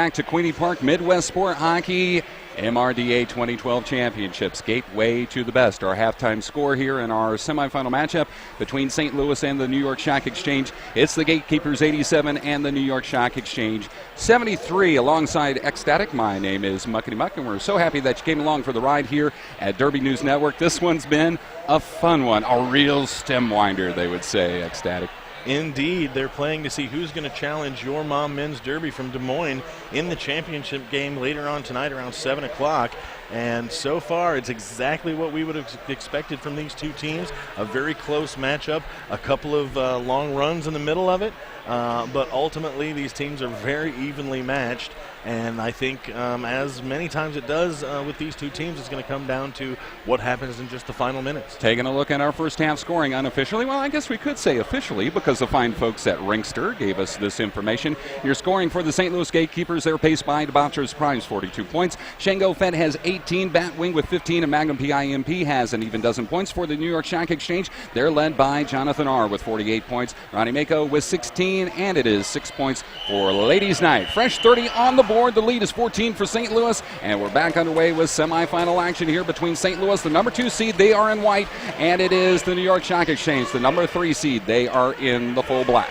Back to Queenie Park Midwest Sport Hockey MRDA 2012 Championships. Gateway to the best. Our halftime score here in our semifinal matchup between St. Louis and the New York Stock Exchange. It's the Gatekeepers 87 and the New York Stock Exchange 73. Alongside Ecstatic, my name is Muckety Muck, and we're so happy that you came along for the ride here at Derby News Network. This one's been a fun one, a real stem winder, they would say, Ecstatic. Indeed, they're playing to see who's going to challenge Your Mom Men's Derby from Des Moines in the championship game later on tonight around 7 o'clock. And so far, it's exactly what we would have expected from these two teams. A very close matchup, a couple of long runs in the middle of it. But ultimately, these teams are very evenly matched. And I think as many times it does with these two teams, it's going to come down to what happens in just the final minutes. Taking a look at our first half scoring unofficially. Well, I guess we could say officially because the fine folks at Ringster gave us this information. Your scoring for the St. Louis Gatekeepers, they're paced by Debaucher's Primes, 42 points. Shango Fed has 18, Batwing with 15, and Magnum PIMP has an even dozen points. For the New York Stock Exchange, they're led by Jonathan R. with 48 points. Ronnie Mako with 16, and it is 6 points for Ladies Night. Fresh 30 on the board. The lead is 14 for St. Louis, and we're back underway with semifinal action here between St. Louis, the number 2 seed. They are in white, and it is the New York Stock Exchange, the number 3 seed. They are in the full black.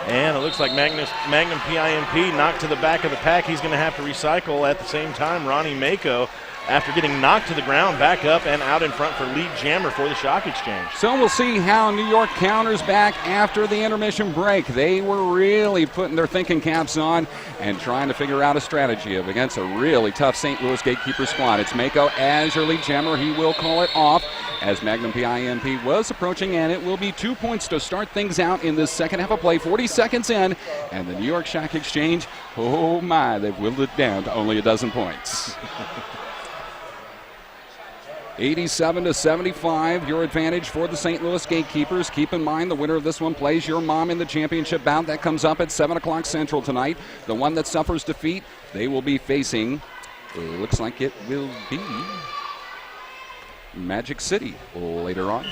And it looks like Magnum PIMP knocked to the back of the pack. He's going to have to recycle at the same time. Ronnie Mako, after getting knocked to the ground, back up and out in front for lead jammer for the Stock Exchange. So we'll see how New York counters back after the intermission break. They were really putting their thinking caps on and trying to figure out a strategy against a really tough St. Louis Gatekeeper squad. It's Mako as your lead jammer. He will call it off as Magnum PIMP was approaching, and it will be 2 points to start things out in this second half of play. 40 seconds in, and the New York Stock Exchange, oh my, they've whittled it down to only a dozen points. 87-75, your advantage for the St. Louis Gatekeepers. Keep in mind the winner of this one plays Your Mom in the championship bout. That comes up at 7 o'clock Central tonight. The one that suffers defeat, they will be facing, looks like it will be Magic City later on.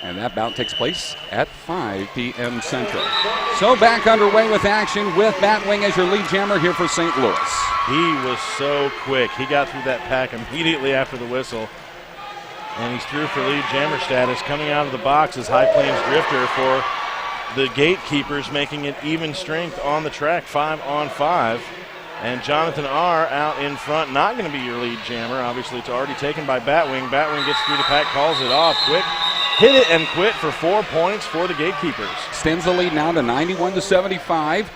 And that bout takes place at 5 p.m. Central. So back underway with action with Batwing as your lead jammer here for St. Louis. He was so quick. He got through that pack immediately after the whistle. And he's through for lead jammer status. Coming out of the box is High Plains Drifter for the Gatekeepers, making it even strength on the track, 5-on-5. And Jonathan R. out in front, not going to be your lead jammer. Obviously, it's already taken by Batwing. Batwing gets through the pack, calls it off quick. Hit it and quit for 4 points for the Gatekeepers. Extends the lead now to 91-75.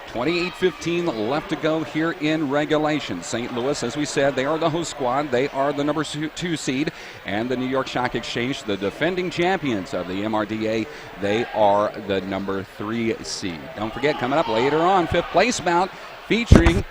28-15 left to go here in regulation. St. Louis, as we said, they are the host squad. They are the number 2 seed. And the New York Stock Exchange, the defending champions of the MRDA, they are the number 3 seed. Don't forget, coming up later on, 5th place bout featuring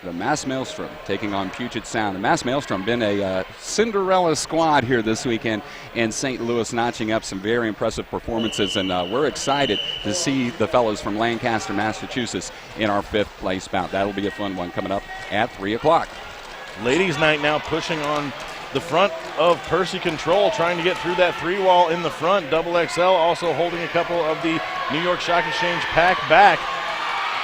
the Mass Maelstrom taking on Puget Sound. The Mass Maelstrom been a Cinderella squad here this weekend in St. Louis, notching up some very impressive performances, and we're excited to see the fellows from Lancaster, Massachusetts in our 5th place bout. That'll be a fun one coming up at 3 o'clock. Ladies Night now pushing on the front of Percy Control, trying to get through that 3-wall in the front. Double XL also holding a couple of the New York Stock Exchange pack back.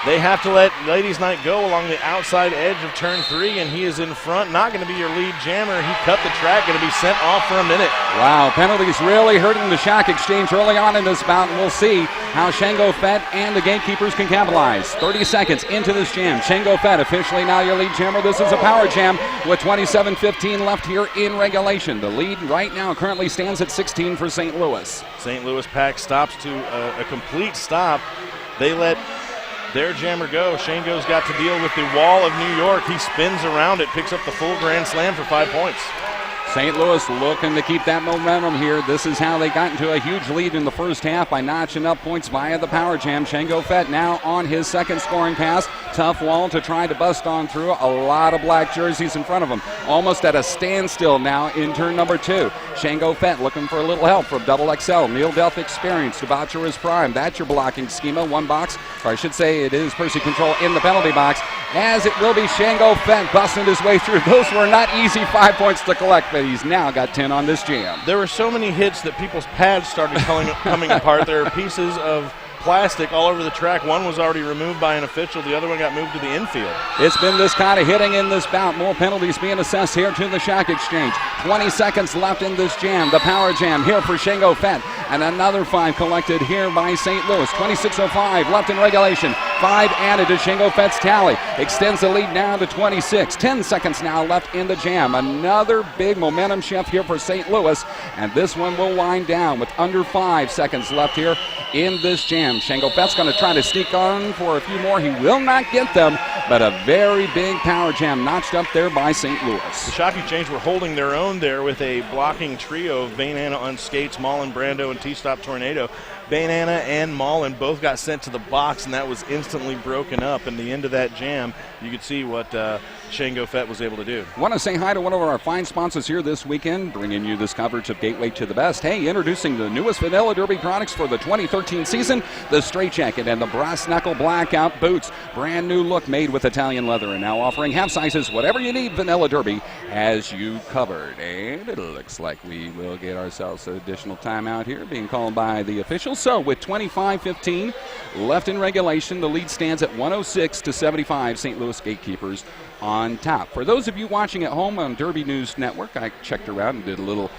They have to let Ladies Night go along the outside edge of turn 3, and he is in front. Not going to be your lead jammer. He cut the track, going to be sent off for a minute. Wow, penalties really hurting the Stock Exchange early on in this bout, and we'll see how Shango Fett and the Gatekeepers can capitalize. 30 seconds into this jam. Shango Fett officially now your lead jammer. This is a power jam with 27-15 left here in regulation. The lead right now currently stands at 16 for St. Louis. St. Louis pack stops to a complete stop. They let their jammer go. Shango's got to deal with the wall of New York. He spins around it, picks up the full grand slam for 5 points. St. Louis looking to keep that momentum here. This is how they got into a huge lead in the first half by notching up points via the power jam. Shango Fett now on his second scoring pass. Tough wall to try to bust on through. A lot of black jerseys in front of him. Almost at a standstill now in turn number 2. Shango Fett looking for a little help from Double XL. Neil Death Experience. Debaucher is prime. That's your blocking schema. One box, or I should say it is Percy Control in the penalty box, as it will be Shango Fett busting his way through. Those were not easy 5 points to collect, but he's now got 10 on this jam. There were so many hits that people's pads started coming apart. There are pieces of plastic all over the track. One was already removed by an official. The other one got moved to the infield. It's been this kind of hitting in this bout. More penalties being assessed here to the Shock Exchange. 20 seconds left in this jam. The power jam here for Shingo Fett. And another 5 collected here by St. Louis. 26:05 left in regulation. 5 added to Shingo Fett's tally. Extends the lead now to 26. 10 seconds now left in the jam. Another big momentum shift here for St. Louis. And this one will wind down with under 5 seconds left here in this jam. Shingo Fett's going to try to sneak on for a few more. He will not get them, but a very big power jam notched up there by St. Louis. The Shock Exchange were holding their own there with a blocking trio of Banana on skates, Mullen, Brando, and T-Stop Tornado. Banana and Mullen both got sent to the box, and that was instantly broken up. And the end of that jam, you could see what Shingo Fett was able to do. Want to say hi to one of our fine sponsors here this weekend, bringing you this coverage of Gateway to the Best. Hey, introducing the newest Vanilla Derby products for the 2013 season, the straight jacket and the brass knuckle blackout boots. Brand new look made with Italian leather, and now offering half sizes, whatever you need, Vanilla Derby has you covered. And it looks like we will get ourselves an additional timeout here, being called by the officials. So with 25:15 left in regulation, the lead stands at 106-75, St. Louis Gatekeepers on top. For those of you watching at home on Derby News Network, I checked around and did a little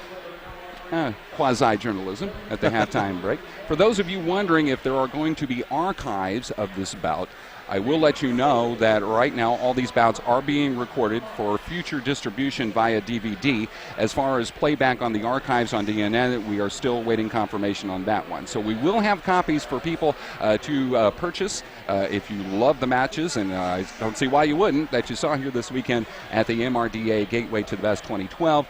quasi-journalism at the halftime break. For those of you wondering if there are going to be archives of this bout, I will let you know that right now all these bouts are being recorded for future distribution via DVD. As far as playback on the archives on DNA, we are still waiting confirmation on that one. So we will have copies for people to purchase if you love the matches, and I don't see why you wouldn't, that you saw here this weekend at the MRDA Gateway to the Best 2012.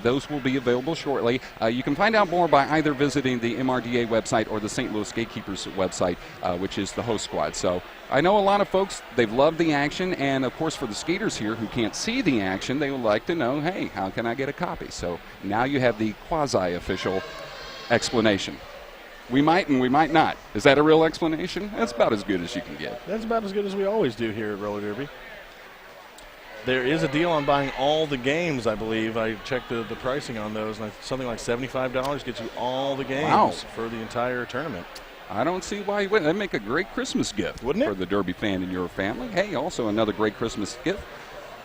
Those will be available shortly. You can find out more by either visiting the MRDA website or the St. Louis Gatekeepers website, which is the host squad. So I know a lot of folks, they've loved the action, and of course for the skaters here who can't see the action, they would like to know, hey, how can I get a copy? So now you have the quasi-official explanation. We might and we might not. Is that a real explanation? That's about as good as you can get. That's about as good as we always do here at Roller Derby. There is a deal on buying all the games, I believe. I checked the pricing on those, and something like $75 gets you all the games for the entire tournament. I don't see why you wouldn't. That'd make a great Christmas gift, wouldn't it, for the Derby fan in your family. Hey, also another great Christmas gift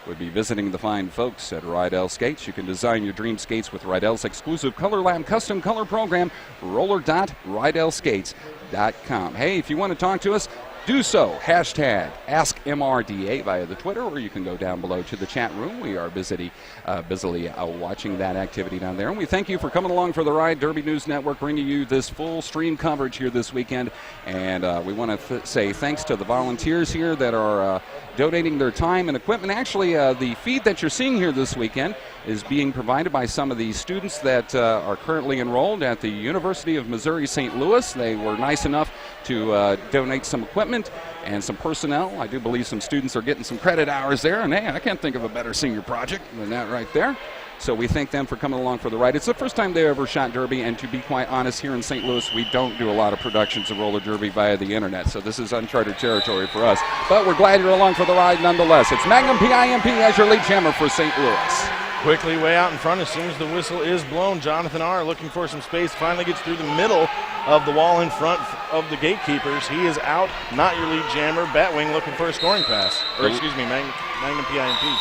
would be visiting the fine folks at Rydell Skates. You can design your dream skates with Rydell's exclusive Color Lab custom color program, roller.rydellskates.com. Hey, if you want to talk to us, do so. Hashtag AskMRDA via the Twitter, or you can go down below to the chat room. We are busily watching that activity down there. And we thank you for coming along for the ride. Derby News Network bringing you this full stream coverage here this weekend. And we want to say thanks to the volunteers here that are donating their time and equipment. Actually, the feed that you're seeing here this weekend is being provided by some of the students that are currently enrolled at the University of Missouri St. Louis. They were nice enough to donate some equipment and some personnel. I do believe some students are getting some credit hours there, and hey, I can't think of a better senior project than that right there. So we thank them for coming along for the ride. It's the first time they ever shot Derby, and to be quite honest, here in St. Louis, we don't do a lot of productions of roller derby via the internet, so this is uncharted territory for us. But we're glad you're along for the ride nonetheless. It's Magnum PIMP as your lead jammer for St. Louis. Quickly way out in front as soon as the whistle is blown. Jonathan R. looking for some space, finally gets through the middle of the wall in front of the Gatekeepers. He is out, not your lead jammer. Batwing looking for a scoring pass. Or excuse me, Magnum PIMP.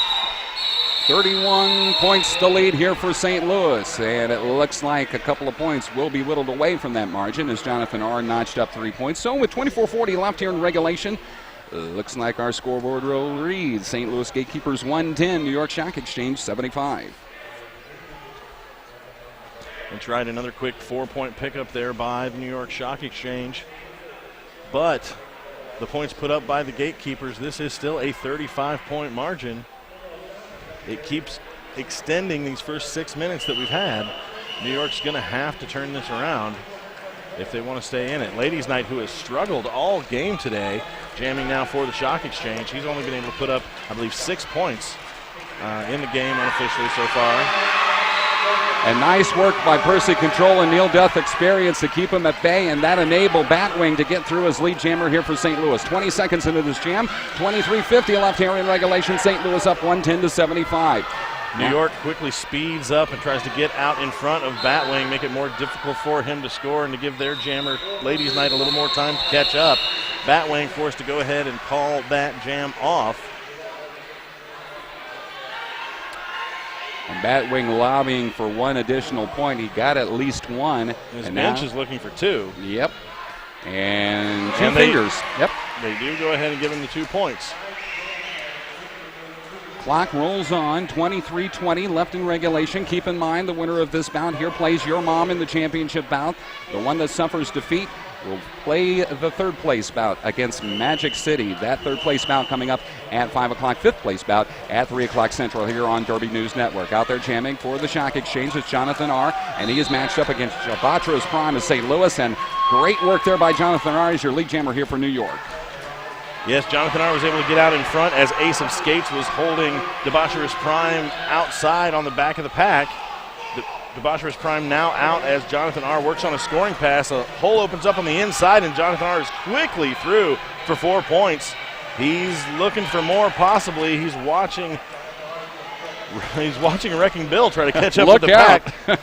31 points to lead here for St. Louis, and it looks like a couple of points will be whittled away from that margin as Jonathan R. notched up 3 points. So with 24:40 left here in regulation, looks like our scoreboard will read St. Louis Gatekeepers 110, New York Shock Exchange 75. And tried another quick 4-point pickup there by the New York Shock Exchange. But the points put up by the Gatekeepers, this is still a 35-point margin. It keeps extending these first 6 minutes that we've had. New York's going to have to turn this around if they want to stay in it. Ladies' Night, who has struggled all game today, jamming now for the Shock Exchange. He's only been able to put up, I believe, 6 points in the game unofficially so far. And nice work by Percy Control and Neil Death Experience to keep him at bay, and that enabled Batwing to get through as lead jammer here for St. Louis. 20 seconds into this jam, 23:50 left here in regulation. St. Louis up 110-75. New York quickly speeds up and tries to get out in front of Batwing, make it more difficult for him to score and to give their jammer ladies' night a little more time to catch up. Batwing forced to go ahead and call that jam off. And Batwing lobbying for one additional point. He got at least one. His bench is looking for two. Yep. And two fingers. Yep. They do go ahead and give him the 2 points. Clock rolls on, 23-20 left in regulation. Keep in mind the winner of this bout here plays your mom in the championship bout. The one that suffers defeat will play the third place bout against Magic City. That third place bout coming up at 5 o'clock, fifth place bout at 3 o'clock Central here on Derby News Network. Out there jamming for the Shock Exchange is Jonathan R., and he is matched up against Jabatra's Prime of St. Louis, and great work there by Jonathan R. He's your lead jammer here for New York. Yes, Jonathan R. was able to get out in front as Ace of Skates was holding Debaucherous Prime outside on the back of the pack. Debaucherous Prime now out as Jonathan R. works on a scoring pass. A hole opens up on the inside, and Jonathan R. is quickly through for 4 points. He's looking for more, possibly. He's watching Wrecking Bill try to catch up with the pack. But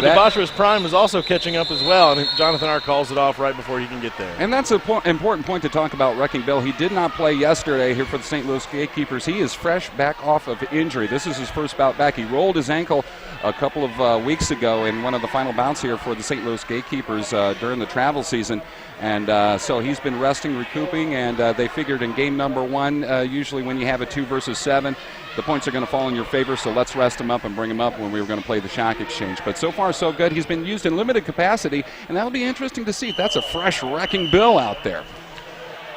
Debaucherous Prime is also catching up as well, and Jonathan R. calls it off right before he can get there. And that's an important point to talk about Wrecking Bill. He did not play yesterday here for the St. Louis Gatekeepers. He is fresh back off of injury. This is his first bout back. He rolled his ankle a couple of weeks ago in one of the final bouts here for the St. Louis Gatekeepers during the travel season. And so he's been resting, recouping, and they figured in game number 1, usually when you have a 2 versus 7, the points are going to fall in your favor, so let's rest him up and bring him up when we were going to play the Shock Exchange. But so far, so good. He's been used in limited capacity, and that'll be interesting to see if that's a fresh Wrecking Bill out there.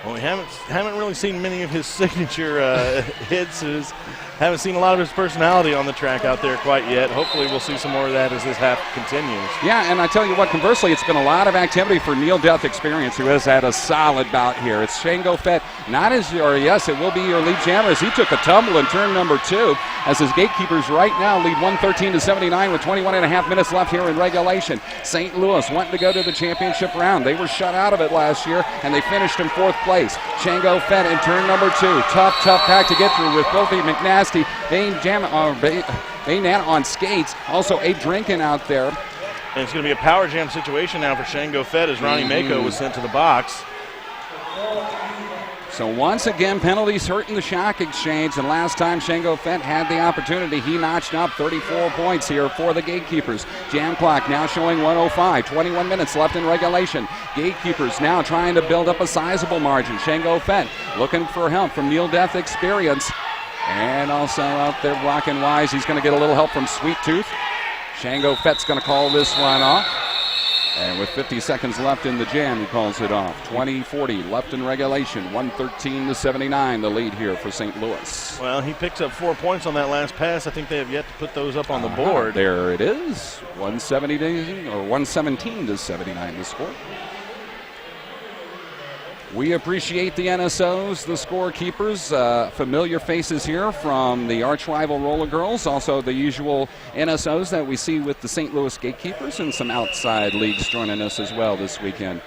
Well, we haven't really seen many of his signature hits. Haven't seen a lot of his personality on the track out there quite yet. Hopefully we'll see some more of that as this half continues. Yeah, and I tell you what, conversely, it's been a lot of activity for Neil Death Experience, who has had a solid bout here. It's Shango Fett, yes, it will be your lead jammer, as he took a tumble in turn number 2, as his Gatekeepers right now lead 113-79 with 21 and a half minutes left here in regulation. St. Louis wanting to go to the championship round. They were shut out of it last year, and they finished in 4th place. Shango Fett in turn number 2. Tough pack to get through with Filthy McNasty. Baynat on skates. Also Abe Drinkin out there. And it's going to be a power jam situation now for Shango Fett as Ronnie Mako was sent to the box. So once again, penalties hurting the Shock Exchange, and last time Shango Fett had the opportunity, he notched up 34 points here for the Gatekeepers. Jam clock now showing 1:05, 21 minutes left in regulation. Gatekeepers now trying to build up a sizable margin. Shango Fett looking for help from Neil Death Experience. And also out there blocking wise, he's going to get a little help from Sweet Tooth. Shango Fett's going to call this one off. And with 50 seconds left in the jam, he calls it off. 20-40 left in regulation. 113-79 the lead here for St. Louis. Well, he picks up 4 points on that last pass. I think they have yet to put those up on the board. There it is. 117-79 the score. We appreciate the NSOs, the scorekeepers, familiar faces here from the arch rival Roller Girls, also the usual NSOs that we see with the St. Louis Gatekeepers, and some outside leagues joining us as well this weekend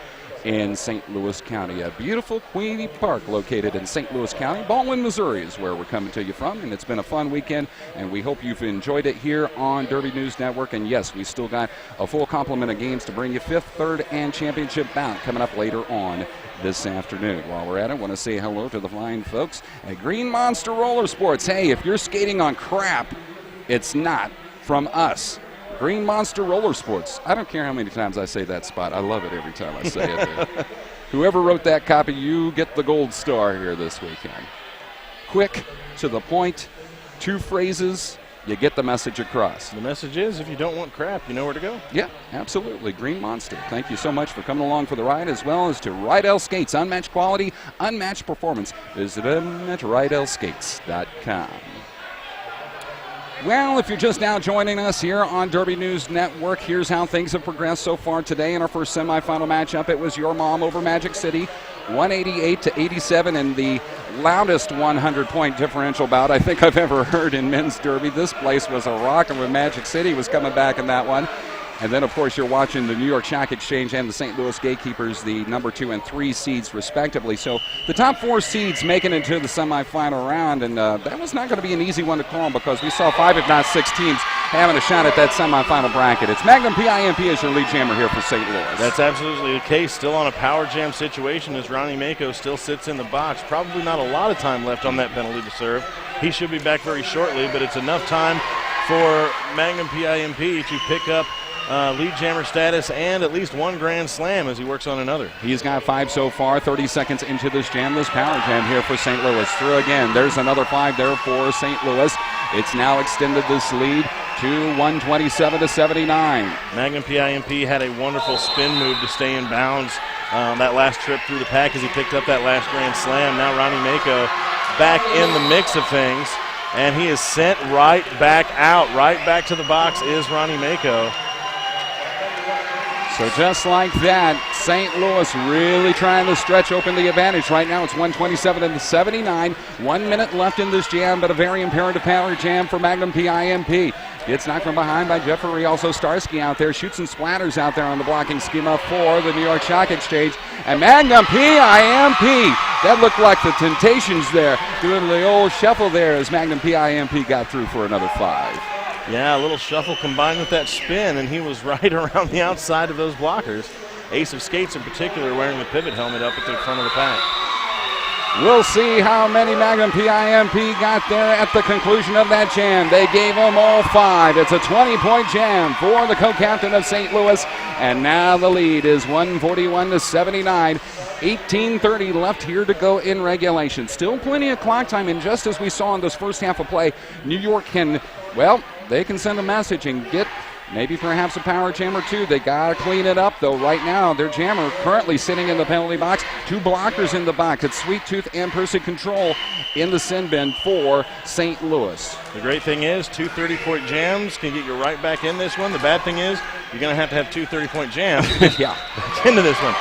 in St. Louis County. A beautiful Queenie Park located in St. Louis County. Baldwin, Missouri is where we're coming to you from, and it's been a fun weekend, and we hope you've enjoyed it here on Derby News Network. And yes, we still got a full complement of games to bring you, 5th, 3rd, and championship bout coming up later on this afternoon. While we're at it, I want to say hello to the fine folks at Green Monster Roller Sports. Hey, if you're skating on crap, it's not from us. Green Monster Roller Sports. I don't care how many times I say that spot. I love it every time I say it. Whoever wrote that copy, you get the gold star here this weekend. Quick, to the point, 2 phrases, you get the message across. The message is, if you don't want crap, you know where to go. Yeah, absolutely. Green Monster. Thank you so much for coming along for the ride, as well as to Rydell Skates. Unmatched quality, unmatched performance. Visit them at rydellskates.com. Well, if you're just now joining us here on Derby News Network, here's how things have progressed so far today in our first semifinal matchup. It was Your Mom over Magic City, 188-87, in the loudest 100-point differential bout I think I've ever heard in men's derby. This place was a rocker when Magic City was coming back in that one. And then, of course, you're watching the New York Stock Exchange and the St. Louis Gatekeepers, the number 2 and 3 seeds, respectively. So the top 4 seeds making it to the semifinal round, and that was not going to be an easy one to call because we saw 5, if not 6 teams having a shot at that semifinal bracket. It's Magnum PIMP as your lead jammer here for St. Louis. That's absolutely the case. Still on a power jam situation as Ronnie Mako still sits in the box. Probably not a lot of time left on that penalty to serve. He should be back very shortly, but it's enough time for Magnum PIMP to pick up lead jammer status and at least 1 grand slam as he works on another. He's got 5 so far, 30 seconds into this jam, this power jam here for St. Louis. Through again, there's another 5 there for St. Louis. It's now extended this lead to 127-79. Magnum PIMP had a wonderful spin move to stay in bounds that last trip through the pack as he picked up that last grand slam. Now Ronnie Mako back in the mix of things, and he is sent right back out. Right back to the box is Ronnie Mako. So just like that, St. Louis really trying to stretch open the advantage. Right now it's 127-79. 1 minute left in this jam, but a very imperative power jam for Magnum PIMP. Gets knocked from behind by Jeffrey, also Starsky out there. Shoots and splatters out there on the blocking schema for the New York Stock Exchange. And Magnum PIMP, that looked like the Temptations there, doing the old shuffle there as Magnum PIMP got through for another 5. Yeah, a little shuffle combined with that spin, and he was right around the outside of those blockers. Ace of Skates in particular wearing the pivot helmet up at the front of the pack. We'll see how many Magnum PIMP got there at the conclusion of that jam. They gave them all 5. It's a 20-point jam for the co-captain of St. Louis, and now the lead is 141-79. 18:30 left here to go in regulation. Still plenty of clock time, and just as we saw in this first half of play, New York can, well, they can send a message and get maybe perhaps a power jam or 2. They got to clean it up, though. Right now, their jammer currently sitting in the penalty box. 2 blockers in the box. It's Sweet Tooth and Person Control in the sin bin for St. Louis. The great thing is 2 30-point jams can get you right back in this one. The bad thing is you're going to have 2 30-point jams yeah. into this one.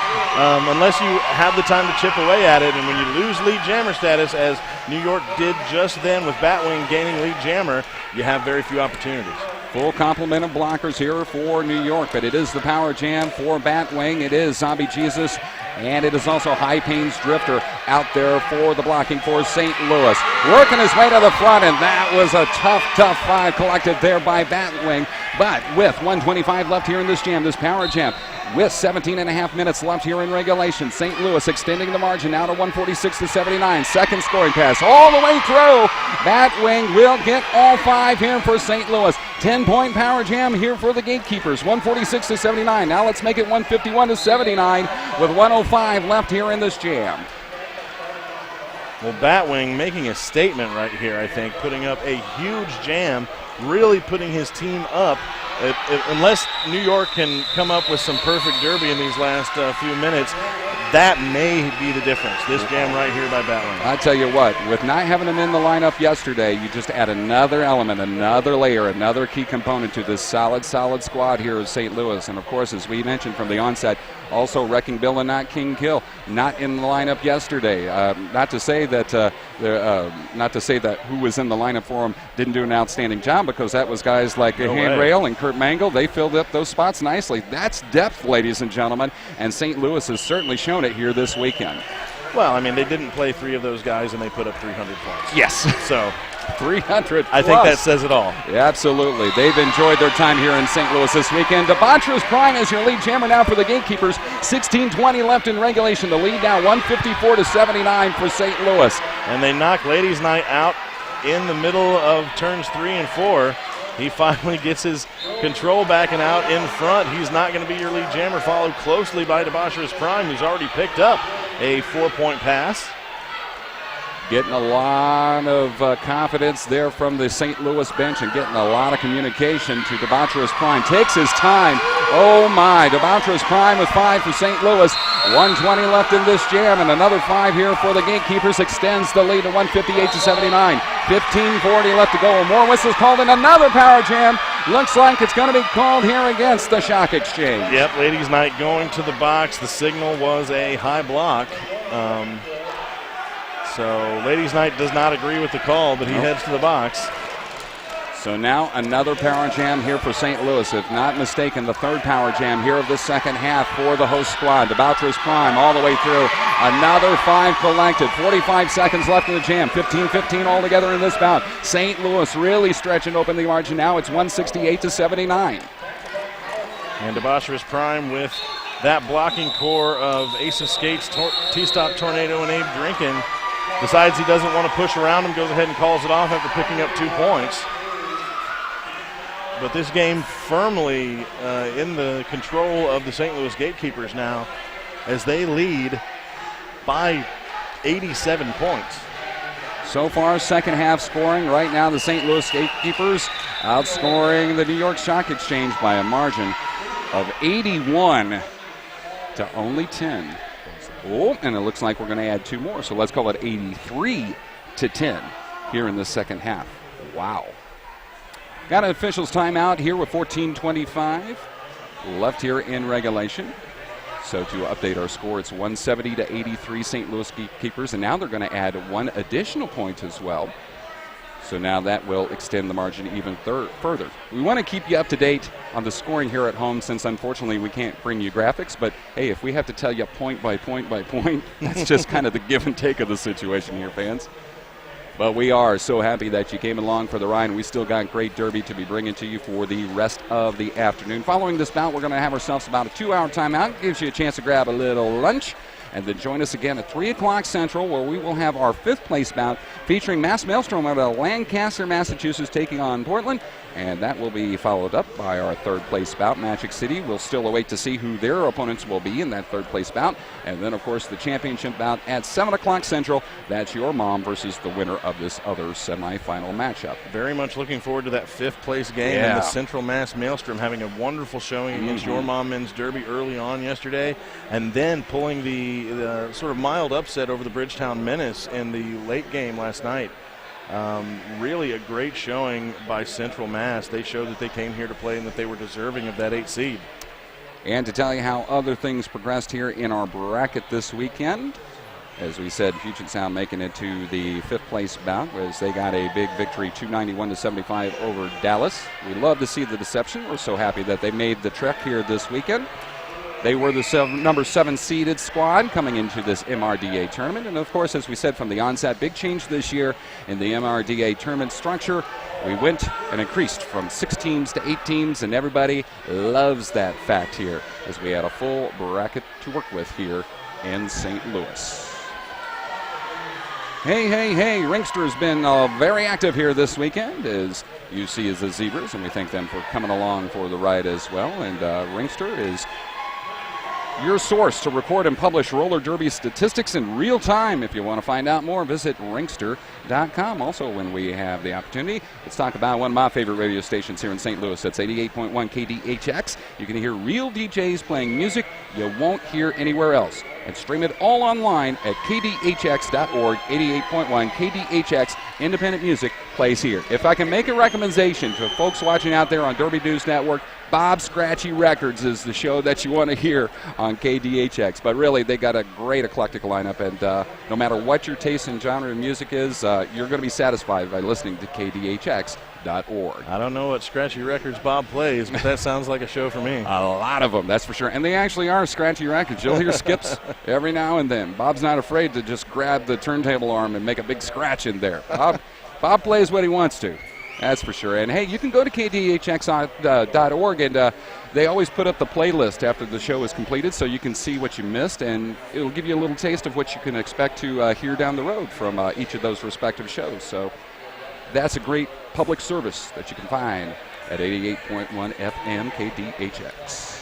Unless you have the time to chip away at it, and when you lose lead jammer status, as New York did just then with Batwing gaining lead jammer, you have very few opportunities. Full complement of blockers here for New York, but it is the power jam for Batwing. It is Zombie Jesus, and it is also High Pains Drifter out there for the blocking for St. Louis. Working his way to the front, and that was a tough 5 collected there by Batwing. But with 125 left here in this jam, this power jam, with 17.5 minutes left here in regulation, St. Louis extending the margin now to 146-79. Second scoring pass all the way through. Batwing will get all 5 here for St. Louis. 10-point power jam here for the Gatekeepers, 146-79. Now let's make it 151-79 with 105 left here in this jam. Well, Batwing making a statement right here, I think, putting up a huge jam, really putting his team up. Unless New York can come up with some perfect derby in these last few minutes, that may be the difference. This jam right here by Batwing. I tell you what, with not having him in the lineup yesterday, you just add another element, another layer, another key component to this solid squad here at St. Louis. And of course, as we mentioned from the onset, also Wrecking Bill and not King Kill, not in the lineup yesterday. Not to say that who was in the lineup for him didn't do an outstanding job, because that was guys like Handrail and Kurt Mangle. They filled up those spots nicely. That's depth, ladies and gentlemen, and St. Louis has certainly shown it here this weekend. Well, I mean, they didn't play 3 of those guys, and they put up 300 points. Yes. So 300 I think that says it all. Yeah, absolutely. They've enjoyed their time here in St. Louis this weekend. Debaucherous Prime is your lead jammer now for the Gatekeepers. 16:20 left in regulation. The lead now 154-79 for St. Louis. And they knock Ladies Night out in the middle of turns 3 and 4. He finally gets his control back and out in front. He's not going to be your lead jammer, followed closely by Debaucherous Prime, who's already picked up a 4-point pass. Getting a lot of confidence there from the St. Louis bench and getting a lot of communication to Debaucherous Prime. Takes his time. Oh my, Debaucherous Prime with 5 for St. Louis. 120 left in this jam, and another 5 here for the Gatekeepers extends the lead to 158-79. 15:40 left to go. More whistles called in another power jam. Looks like it's going to be called here against the Stock Exchange. Yep, Ladies Night going to the box. The signal was a high block. So Ladies Night does not agree with the call, but he heads to the box. So now another power jam here for St. Louis. If not mistaken, the third power jam here of the second half for the host squad. DeBoucher's prime all the way through. Another 5 collected. 45 seconds left in the jam. 15-15 altogether in this bout. St. Louis really stretching open the margin now. It's 168-79. And DeBoucher's prime with that blocking core of Ace of Skates, T-Stop Tornado, and Abe Drinkin. Decides he doesn't want to push around him, goes ahead and calls it off after picking up 2 points. But this game firmly in the control of the St. Louis Gatekeepers now, as they lead by 87 points. So far, second half scoring. Right now, the St. Louis Gatekeepers outscoring the New York Stock Exchange by a margin of 81 to only 10. Oh, and it looks like we're going to add 2 more, so let's call it 83 to 10 here in the second half. Wow. Got an officials timeout here with 14:25 left here in regulation. So to update our score, it's 170 to 83 St. Louis Gatekeepers, and now they're going to add 1 additional point as well. So now that will extend the margin even further. We want to keep you up to date on the scoring here at home, since unfortunately we can't bring you graphics. But hey, if we have to tell you point by point by point, that's just kind of the give and take of the situation here, fans. But we are so happy that you came along for the ride, and we still got great derby to be bringing to you for the rest of the afternoon. Following this bout, we're going to have ourselves about a 2-hour timeout. It gives you a chance to grab a little lunch, and then join us again at 3 o'clock Central, where we will have our 5th place bout featuring Mass Maelstrom out of Lancaster, Massachusetts, taking on Portland. And that will be followed up by our 3rd place bout, Magic City. We'll still await to see who their opponents will be in that 3rd place bout. And then, of course, the championship bout at 7 o'clock Central. That's your mom versus the winner of this other semifinal matchup. Very much looking forward to that 5th place game. And the Central Mass Maelstrom having a wonderful showing against your mom men's derby early on yesterday, and then pulling the sort of mild upset over the Bridgetown Menace in the late game last night. Really a great showing by Central Mass. They showed that they came here to play and that they were deserving of that 8th seed. And to tell you how other things progressed here in our bracket this weekend, as we said, Puget Sound making it to the 5th place bout as they got a big victory, 291-75 over Dallas. We love to see the deception. We're so happy that they made the trek here this weekend. They were the number 7 seeded squad coming into this MRDA tournament. And, of course, as we said from the onset, big change this year in the MRDA tournament structure. We went and increased from 6 teams to 8 teams, and everybody loves that fact here as we had a full bracket to work with here in St. Louis. Hey, hey, hey, Ringster has been very active here this weekend, as you see as the Zebras, and we thank them for coming along for the ride as well. And Ringster is your source to record and publish roller derby statistics in real time. If you want to find out more, visit ringster.com. Also, when we have the opportunity, let's talk about one of my favorite radio stations here in St. Louis. That's 88.1 KDHX. You can hear real DJs playing music you won't hear anywhere else. And stream it all online at kdhx.org. 88.1 KDHX independent music plays here. If I can make a recommendation to folks watching out there on Derby News Network, Bob Scratchy Records is the show that you want to hear on KDHX. But really, they got a great eclectic lineup, and no matter what your taste in genre of music is, you're going to be satisfied by listening to KDHX.org. I don't know what Scratchy Records Bob plays, but that sounds like a show for me. A lot of them, that's for sure. And they actually are Scratchy Records. You'll hear skips every now and then. Bob's not afraid to just grab the turntable arm and make a big scratch in there. Bob plays what he wants to. That's for sure. And, hey, you can go to KDHX.org, and they always put up the playlist after the show is completed so you can see what you missed, and it'll give you a little taste of what you can expect to hear down the road from each of those respective shows. So that's a great public service that you can find at 88.1 FM KDHX.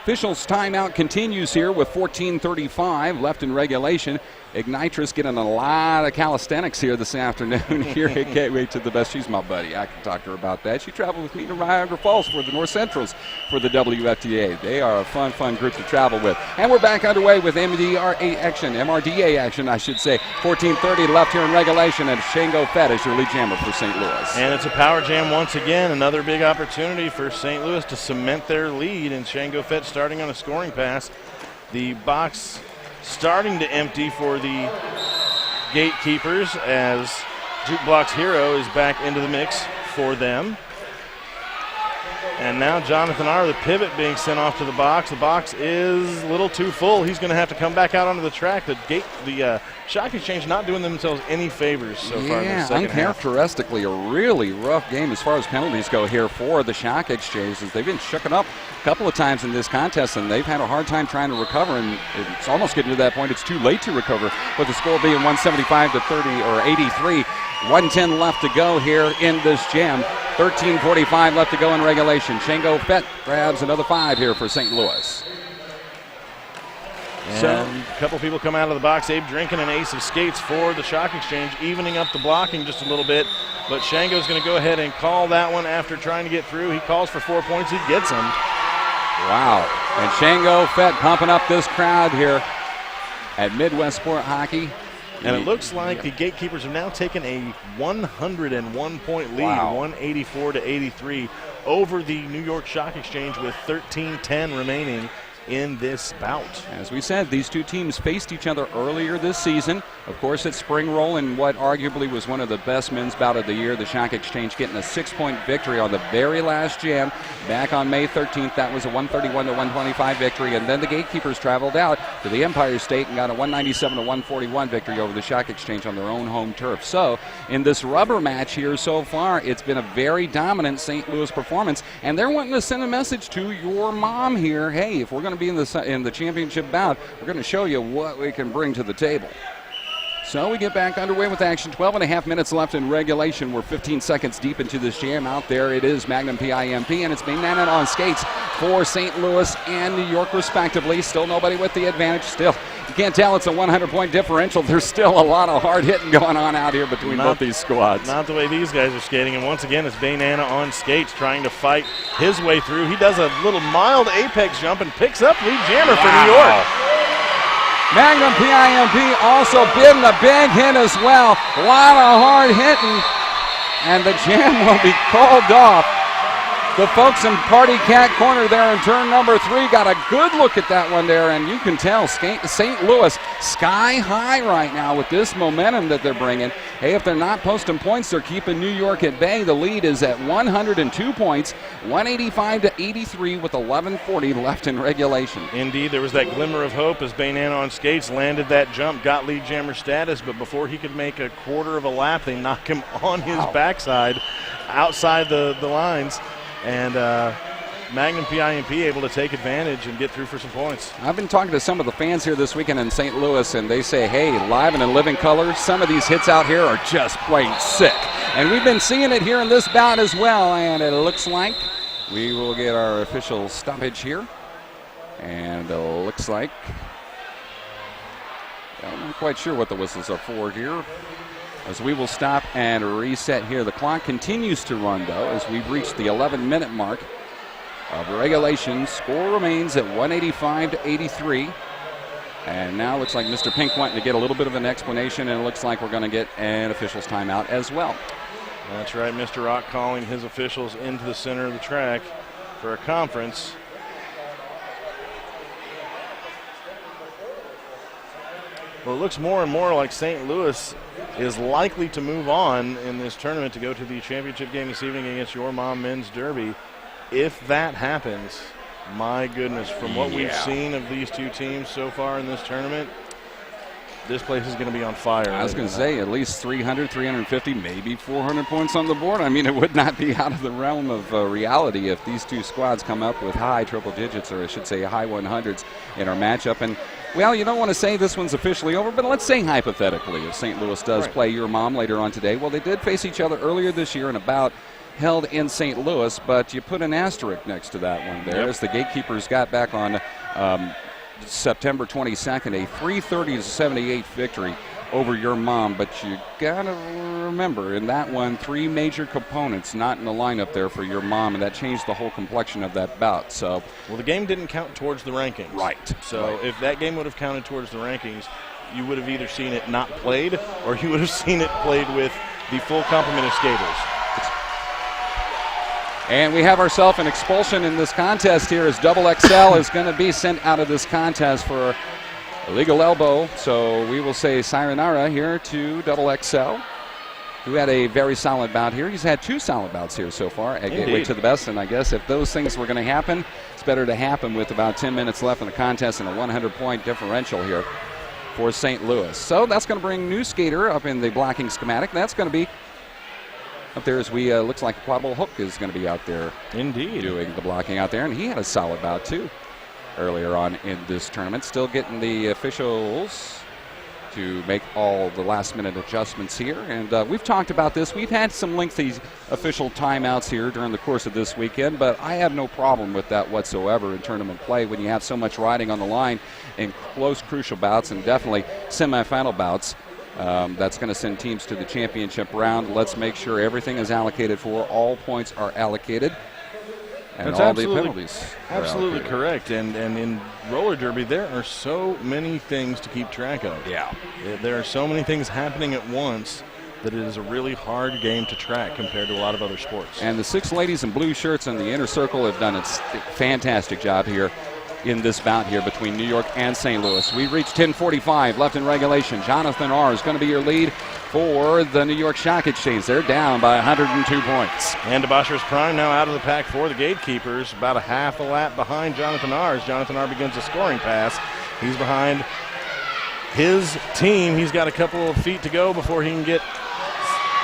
Officials timeout continues here with 14:35 left in regulation. Ignitress getting a lot of calisthenics here this afternoon here at Gateway to the Best. She's my buddy. I can talk to her about that. She traveled with me to Niagara Falls for the North Centrals for the WFTA. They are a fun group to travel with. And we're back underway with MRDA action, I should say. 14:30 left here in regulation, and Shango Fett is your lead jammer for St. Louis. And it's a power jam once again. Another big opportunity for St. Louis to cement their lead, and Shango Fett starting on a scoring pass. The box starting to empty for the Gatekeepers as Jukebox Hero is back into the mix for them. And now Jonathan R., the pivot, being sent off to the box. The box is a little too full. He's going to have to come back out onto the track. The Shock Exchange not doing themselves any favors so far in the second half. Uncharacteristically a really rough game as far as penalties go here for the Shock Exchange. They've been shooken up a couple of times in this contest, and they've had a hard time trying to recover, and it's almost getting to that point. It's too late to recover, with the score being 175 to 30 or 83. 110 left to go here in this jam. 13:45 left to go in regulation. Shango Fett grabs another 5 here for St. Louis. And a couple people come out of the box. Abe drinking an ace of skates for the Shock Exchange, evening up the blocking just a little bit. But Shango's going to go ahead and call that one after trying to get through. He calls for 4 points. He gets them. Wow. And Shango Fett pumping up this crowd here at Midwest Sport Hockey. And it looks like the Gatekeepers have now taken a 101-point lead, 184 to 83, over the New York Shock Exchange with 13:10 remaining in this bout. As we said, these two teams faced each other earlier this season. Of course, it's spring roll in what arguably was one of the best men's bout of the year. The Shock Exchange getting a 6-point victory on the very last jam back on May 13th. That was a 131 to 125 victory. And then the Gatekeepers traveled out to the Empire State and got a 197 to 141 victory over the Shock Exchange on their own home turf. So in this rubber match here so far, it's been a very dominant St. Louis performance. And they're wanting to send a message to your mom here. Hey, if we're going to be in the championship bout, we're going to show you what we can bring to the table. So we get back underway with action. 12.5 minutes left in regulation. We're 15 seconds deep into this jam. Out there it is Magnum PIMP, and it's being managed on skates for St. Louis and New York respectively. Still nobody with the advantage. Still, you can't tell it's a 100-point differential. There's still a lot of hard hitting going on out here between both these squads. Not the way these guys are skating. And once again, it's Bainana on skates trying to fight his way through. He does a little mild apex jump and picks up lead jammer for New York. Magnum PIMP also bidding a big hit as well. A lot of hard hitting, and the jam will be called off. The folks in Party Cat Corner there in turn number 3 got a good look at that one there, and you can tell St. Louis sky high right now with this momentum that they're bringing. Hey, if they're not posting points, they're keeping New York at bay. The lead is at 102 points, 185 to 83 with 11:40 left in regulation. Indeed, there was that glimmer of hope as Bainana on skates landed that jump, got lead jammer status, but before he could make a quarter of a lap, they knock him on his backside outside the lines. And Magnum PIMP able to take advantage and get through for some points. I've been talking to some of the fans here this weekend in St. Louis, and they say, hey, live and in living color, some of these hits out here are just plain sick. And we've been seeing it here in this bout as well, and it looks like we will get our official stoppage here. And it looks like, I'm not quite sure what the whistles are for here, as we will stop and reset here. The clock continues to run, though, as we've reached the 11-minute mark of regulation. Score remains at 185 to 83. And now looks like Mr. Pink wanting to get a little bit of an explanation, and it looks like we're going to get an official's timeout as well. That's right, Mr. Rock calling his officials into the center of the track for a conference. Well, it looks more and more like St. Louis is likely to move on in this tournament to go to the championship game this evening against Your Mom Men's Derby. If that happens, my goodness, from what we've seen of these two teams so far in this tournament, this place is going to be on fire. I was going to say at least 300, 350, maybe 400 points on the board. I mean, it would not be out of the realm of reality if these two squads come up with high triple digits, or I should say high 100s in our matchup. And, well, you don't want to say this one's officially over, but let's say hypothetically if St. Louis does play Your Mom later on today. Well, they did face each other earlier this year in a bout held in St. Louis, but you put an asterisk next to that one there as the Gatekeepers got back on September 22nd, a 330-78 victory over Your Mom. But you gotta remember, in that one, 3 major components not in the lineup there for Your Mom, and that changed the whole complexion of that bout. So, well, the game didn't count towards the rankings. Right. So if that game would have counted towards the rankings, you would have either seen it not played, or you would have seen it played with the full complement of skaters. And we have ourselves an expulsion in this contest here, as Double XL is going to be sent out of this contest for illegal elbow. So we will say sayonara here to Double XL. who had a very solid bout here. He's had 2 solid bouts here so far at Gateway to the Best, and I guess if those things were going to happen, it's better to happen with about 10 minutes left in the contest and a 100-point differential here for St. Louis. So that's going to bring new skater up in the blocking schematic. That's going to be up there as we looks like Quattlebull Hook is going to be out there doing the blocking out there, and he had a solid bout too earlier on in this tournament. Still getting the officials to make all the last-minute adjustments here. And we've talked about this. We've had some lengthy official timeouts here during the course of this weekend, but I have no problem with that whatsoever in tournament play when you have so much riding on the line in close, crucial bouts and definitely semifinal bouts. That's going to send teams to the championship round. Let's make sure everything is allocated for. All points are allocated. And that's all the penalties. Absolutely correct. And in roller derby, there are so many things to keep track of. Yeah. There are so many things happening at once that it is a really hard game to track compared to a lot of other sports. And the 6 ladies in blue shirts in the inner circle have done a fantastic job here in this bout here between New York and St. Louis. We reached 10:45 left in regulation. Jonathan R. is going to be your lead for the New York Stock Exchange. They're down by 102 points. And DeBosher's Prime now out of the pack for the Gatekeepers, about a half a lap behind Jonathan R. as Jonathan R. begins a scoring pass. He's behind his team. He's got a couple of feet to go before he can get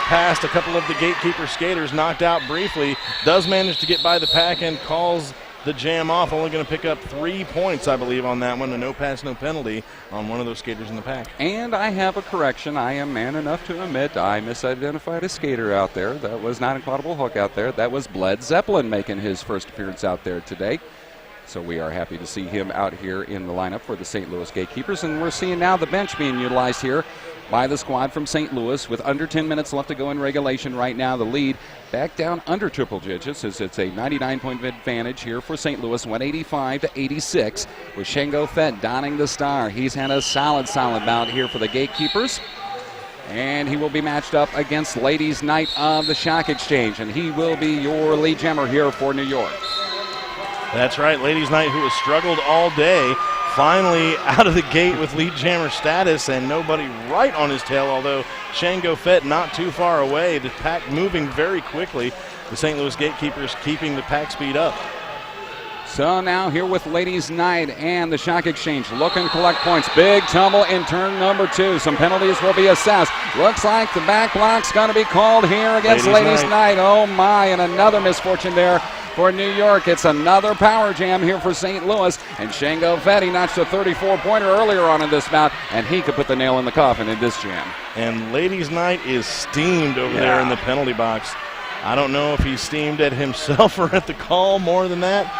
past a couple of the Gatekeeper skaters, knocked out briefly. Does manage to get by the pack and calls the jam off. Only going to pick up 3 points, I believe, on that one. A no pass, no penalty on one of those skaters in the pack. And I have a correction. I am man enough to admit I misidentified a skater out there. That was not a Quattlebull Hook out there. That was Bled Zeppelin making his first appearance out there today. So we are happy to see him out here in the lineup for the St. Louis Gatekeepers. And we're seeing now the bench being utilized here by the squad from St. Louis with under 10 minutes left to go in regulation. Right now the lead back down under triple digits as it's a 99-point advantage here for St. Louis, 185-86 with Shango Fett donning the star. He's had a solid bout here for the Gatekeepers. And he will be matched up against Ladies Night of the Stock Exchange. And he will be your lead jammer here for New York. That's right, Ladies Night, who has struggled all day, finally out of the gate with lead jammer status and nobody right on his tail, although Shango Fett not too far away. The pack moving very quickly. The St. Louis Gatekeepers keeping the pack speed up. So now here with Ladies Night and the Stock Exchange looking to collect points. Big tumble in turn number 2. Some penalties will be assessed. Looks like the back block's going to be called here against Ladies Night. Oh my, and another misfortune there for New York. It's another power jam here for St. Louis. And Shango Fett, notched a 34-pointer earlier on in this bout, and he could put the nail in the coffin in this jam. And Ladies Night is steamed over there in the penalty box. I don't know if he's steamed at himself or at the call more than that.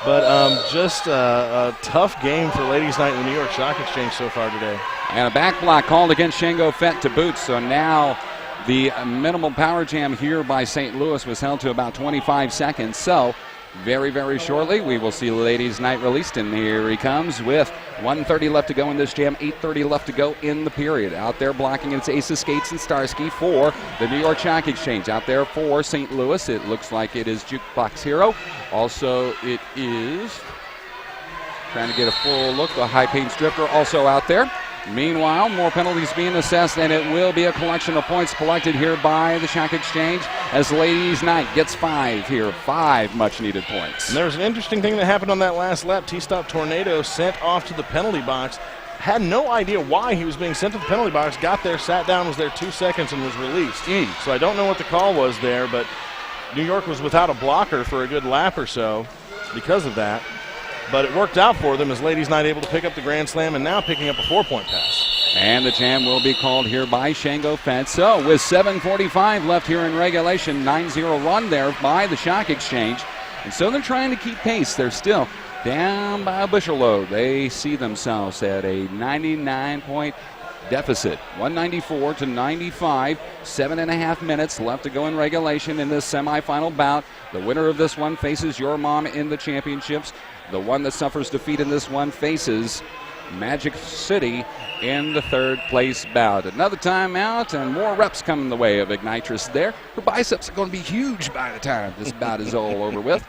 But just a tough game for Ladies Night in the New York Stock Exchange so far today. And a back block called against Shango Fett to boot. So now the minimal power jam here by St. Louis was held to about 25 seconds. So very, very shortly we will see Ladies Night released. And here he comes with 1:30 left to go in this jam, 8:30 left to go in the period. Out there blocking it's Ace of Skates and Starsky for the New York Stock Exchange. Out there for St. Louis, it looks like it is Jukebox Hero. Also, it is, trying to get a full look, the High Pain Drifter also out there. Meanwhile, more penalties being assessed, and it will be a collection of points collected here by the Stock Exchange as Ladies Night gets 5 here, 5 much-needed points. And there was an interesting thing that happened on that last lap. T-Stop Tornado sent off to the penalty box. Had no idea why he was being sent to the penalty box. Got there, sat down, was there 2 seconds, and was released. So I don't know what the call was there, but New York was without a blocker for a good lap or so because of that. But it worked out for them as Ladies Night able to pick up the Grand Slam and now picking up a 4-point pass. And the jam will be called here by Shango Fett. So with 7:45 left here in regulation, 9-0 run there by the Stock Exchange. And so they're trying to keep pace. They're still down by a bushel load. They see themselves at a 99-point deficit, 194-95, 7.5 minutes left to go in regulation in this semifinal bout. The winner of this one faces your mom in the championships. The one that suffers defeat in this one faces Magic City in the 3rd place bout. Another timeout and more reps coming the way of Ignitress there. Her biceps are going to be huge by the time this bout is all over with.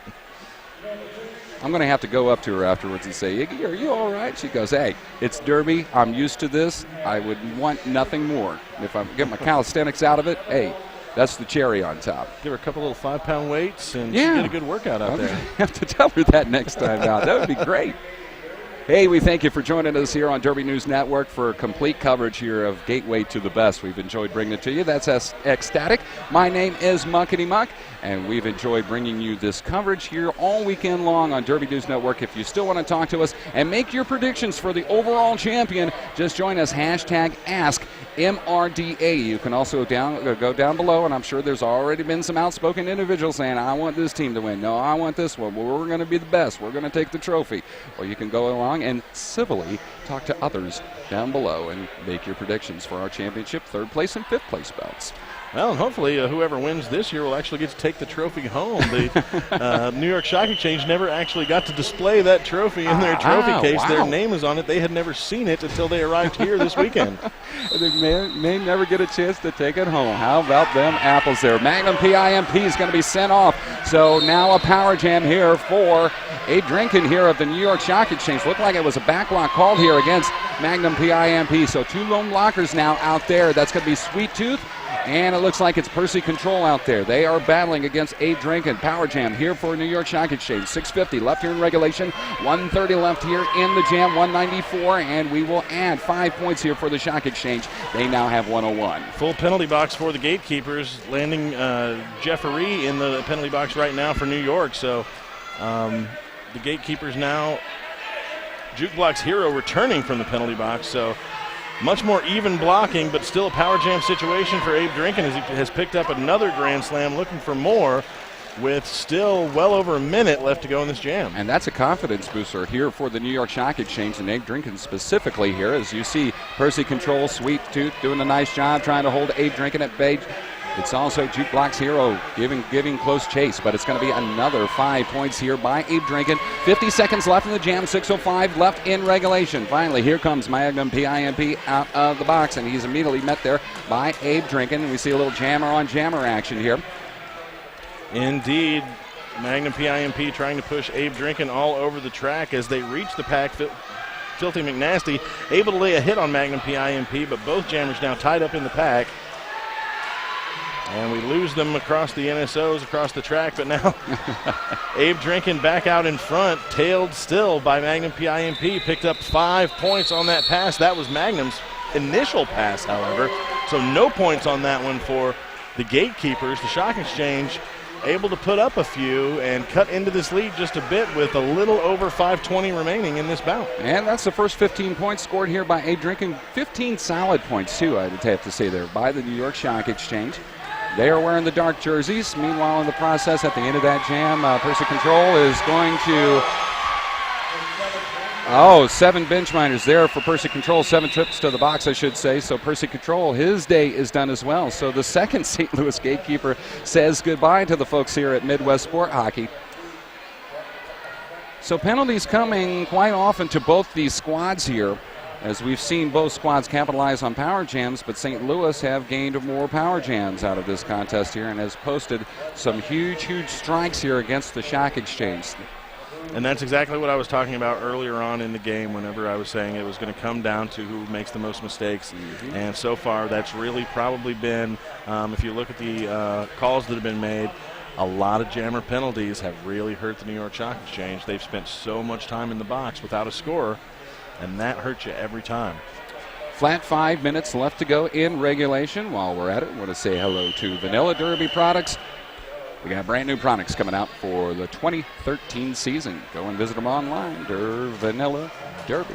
I'm going to have to go up to her afterwards and say, Iggy, are you all right? She goes, hey, it's derby. I'm used to this. I would want nothing more. If I get my calisthenics out of it, hey, That's the cherry on top. Give her a couple little 5-pound weights, and Yeah. she get a good workout out there. Have to tell her that next time out. That would be great. Hey, we thank you for joining us here on Derby News Network for complete coverage here of Gateway to the Best. We've enjoyed bringing it to you. That's Ecstatic. My name is Muckety Muck, and we've enjoyed bringing you this coverage here all weekend long on Derby News Network. If you still want to talk to us and make your predictions for the overall champion, just join us, #AskMRDA. You can also go down below, and I'm sure there's already been some outspoken individuals saying, I want this team to win. No, I want this one. Well, we're going to be the best. We're going to take the trophy. Or you can go along and civilly talk to others down below and make your predictions for our championship, 3rd place and 5th place belts. Well, and hopefully whoever wins this year will actually get to take the trophy home. The New York Stock Exchange never actually got to display that trophy in their trophy case. Wow. Their name is on it. They had never seen it until they arrived here this weekend. They may never get a chance to take it home. How about them apples there? Magnum PIMP is going to be sent off. So now a power jam here for Abe Drinkin here of the New York Stock Exchange. Looked like it was a backlock called here against Magnum PIMP. So 2 lone blockers now out there. That's going to be Sweet Tooth. And it looks like it's Percy Control out there. They are battling against Abe Drinkin. Power jam here for New York Stock Exchange. 6:50 left here in regulation. 1:30 left here in the jam. 194. And we will add 5 points here for the Stock Exchange. They now have 101. Full penalty box for the Gatekeepers, landing Jeffery in the penalty box right now for New York. So the Gatekeepers now, Jukebox Hero returning from the penalty box. So much more even blocking, but still a power jam situation for Abe Drinkin as he has picked up another Grand Slam, looking for more with still well over a minute left to go in this jam. And that's a confidence booster here for the New York Stock Exchange and Abe Drinkin specifically here. As you see, Percy Control, Sweet Tooth doing a nice job trying to hold Abe Drinkin at bay. It's also Jukebox Hero giving close chase, but it's going to be another 5 points here by Abe Drinkin. 50 seconds left in the jam, 6:05 left in regulation. Finally, here comes Magnum PIMP out of the box, and he's immediately met there by Abe Drinkin. And we see a little jammer-on-jammer action here. Indeed, Magnum PIMP trying to push Abe Drinkin all over the track as they reach the pack. Filthy McNasty able to lay a hit on Magnum PIMP, but both jammers now tied up in the pack. And we lose them across the NSOs, across the track, but now Abe Drinkin back out in front, tailed still by Magnum PIMP, picked up 5 points on that pass. That was Magnum's initial pass, however, so no points on that one for the Gatekeepers. The Stock Exchange able to put up a few and cut into this lead just a bit with a little over 5:20 remaining in this bout. And that's the first 15 points scored here by Abe Drinkin. 15 solid points, too, I'd have to say there, by the New York Stock Exchange. They are wearing the dark jerseys. Meanwhile, in the process, at the end of that jam, Percy Control is going to... 7 bench miners there for Percy Control. 7 trips to the box, I should say. So Percy Control, his day is done as well. So the second St. Louis Gatekeeper says goodbye to the folks here at Midwest Sport Hockey. So penalties coming quite often to both these squads here, as we've seen both squads capitalize on power jams, but St. Louis have gained more power jams out of this contest here and has posted some huge strikes here against the Stock Exchange. And that's exactly what I was talking about earlier on in the game whenever I was saying it was going to come down to who makes the most mistakes. Mm-hmm. And so far, that's really probably been, if you look at the calls that have been made, a lot of jammer penalties have really hurt the New York Stock Exchange. They've spent so much time in the box without a scorer, and that hurts you every time. Flat 5 minutes left to go in regulation. While we're at it, I want to say hello to Vanilla Derby Products. We got brand new products coming out for the 2013 season. Go and visit them online, Vanilla Derby.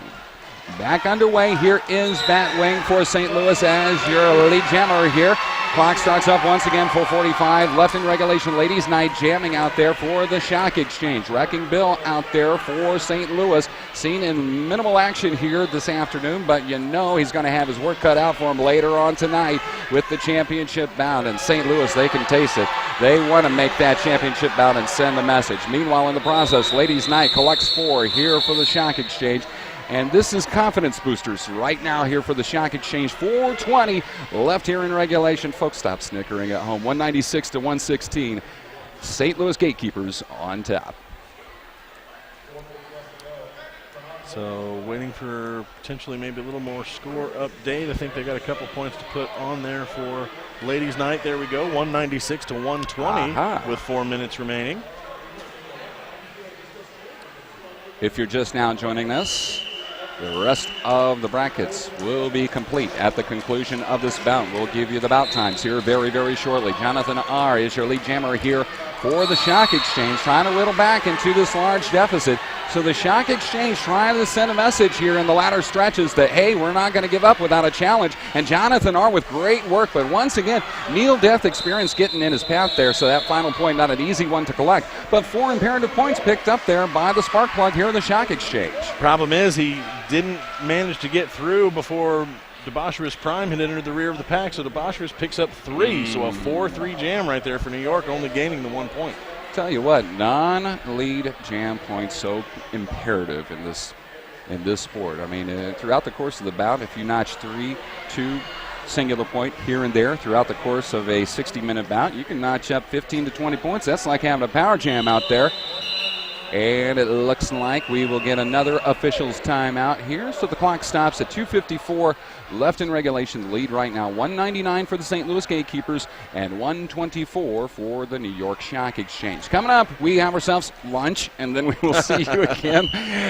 Back underway. Here is Batwing for St. Louis as your lead jammer here. Clock starts up once again, 4:45 left in regulation. Ladies' night jamming out there for the Stock Exchange. Wrecking Bill out there for St. Louis. Seen in minimal action here this afternoon, but you know he's going to have his work cut out for him later on tonight with the championship bout. And St. Louis, they can taste it. They want to make that championship bout and send the message. Meanwhile, in the process, Ladies' night collects 4 here for the Stock Exchange. And this is confidence boosters right now here for the Stock Exchange. 4:20 left here in regulation. Folks, stop snickering at home. 196-116. St. Louis Gatekeepers on top. So waiting for potentially maybe a little more score update. I think they got a couple points to put on there for ladies' night. There we go, 196 to 120 with 4 minutes remaining. If you're just now joining us, the rest of the brackets will be complete at the conclusion of this bout. We'll give you the bout times here very, very shortly. Jonathan R. is your lead jammer here for the Shock Exchange, trying to whittle back into this large deficit. So the Shock Exchange trying to send a message here in the latter stretches that, hey, we're not going to give up without a challenge. And Jonathan R. with great work, but once again, Neil Death experience getting in his path there, so that final point not an easy one to collect. But 4 imperative points picked up there by the spark plug here in the Shock Exchange. Problem is he didn't manage to get through before Debaucherous Prime had entered the rear of the pack, so Debaucherous picks up 3, so a 4-3 jam right there for New York, only gaining the 1 point. Tell you what, non-lead jam points so imperative in this sport. I mean, throughout the course of the bout, if you notch 3, 2, singular point here and there throughout the course of a 60-minute bout, you can notch up 15 to 20 points. That's like having a power jam out there. And it looks like we will get another officials timeout here. So the clock stops at 2:54 left in regulation. The lead right now, 199 for the St. Louis Gatekeepers and 124 for the New York Shock Exchange. Coming up, we have ourselves lunch, and then we will see you again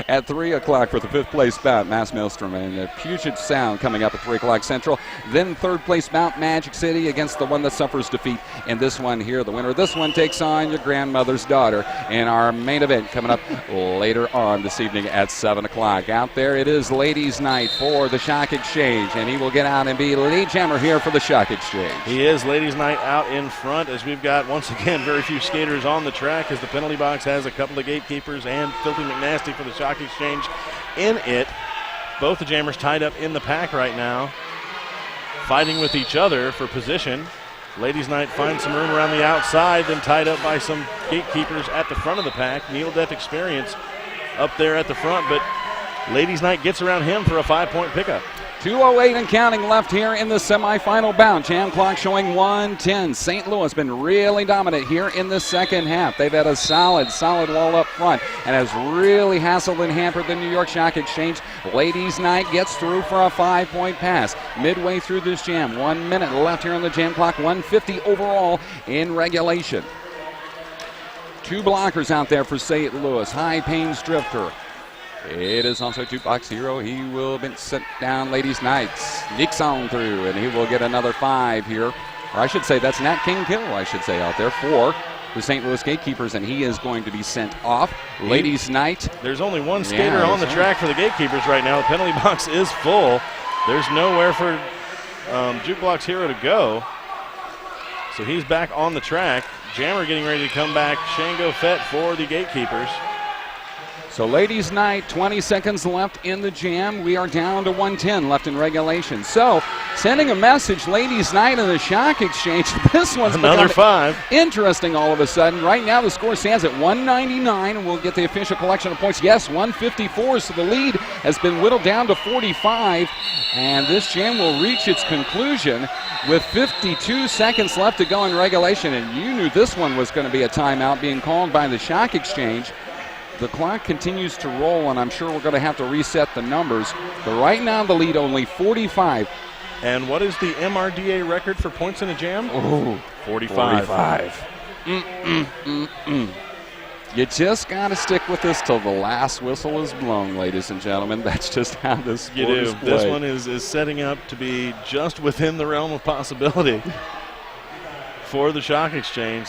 at 3 o'clock for the 5th place bout, Mass Maelstrom and Puget Sound coming up at 3 o'clock Central. Then 3rd place bout, Magic City against the one that suffers defeat in this one here. The winner of this one takes on your grandmother's daughter in our main event coming up later on this evening at 7 o'clock. Out there it is ladies' night for the Shock Exchange, and he will get out and be lead jammer here for the Shock Exchange. He is ladies' night out in front, as we've got, once again, very few skaters on the track, as the penalty box has a couple of Gatekeepers and Filthy McNasty for the Shock Exchange in it. Both the jammers tied up in the pack right now, fighting with each other for position. Ladies' night finds some room around the outside, then tied up by some Gatekeepers at the front of the pack. Neil Death Experience up there at the front, but ladies' night gets around him for a 5-point pickup. 2:08 and counting left here in the semifinal bout. Jam clock showing 1:10. St. Louis been really dominant here in the second half. They've had a solid wall up front and has really hassled and hampered the New York Shock Exchange. Ladies' night gets through for a 5-point pass. Midway through this jam, 1 minute left here on the jam clock, 150 overall in regulation. 2 blockers out there for St. Louis. High Pains Drifter. It is also 2-box hero. He will be sent down ladies' night. Sneaks on through, and he will get another 5 here. Or I should say that's Nat King Kill, I should say, out there for the St. Louis Gatekeepers, and he is going to be sent off. Ladies' night. There's only one skater on the track for the Gatekeepers right now. The penalty box is full. There's nowhere for Jukebox Hero to go. So he's back on the track. Jammer getting ready to come back. Shango Fett for the Gatekeepers. So ladies' night, 20 seconds left in the jam. We are down to 1:10 left in regulation. So sending a message, ladies' night in the Shock Exchange. This one's another 5. Interesting all of a sudden. Right now the score stands at 199, and we'll get the official collection of points. Yes, 154, so the lead has been whittled down to 45. And this jam will reach its conclusion with 52 seconds left to go in regulation. And you knew this one was going to be a timeout being called by the Shock Exchange. The clock continues to roll, and I'm sure we're going to have to reset the numbers. But right now, the lead only 45. And what is the MRDA record for points in a jam? Oh, 45. You just got to stick with this till the last whistle is blown, ladies and gentlemen. That's just how this sport is played. This one is setting up to be just within the realm of possibility for the Shock Exchange.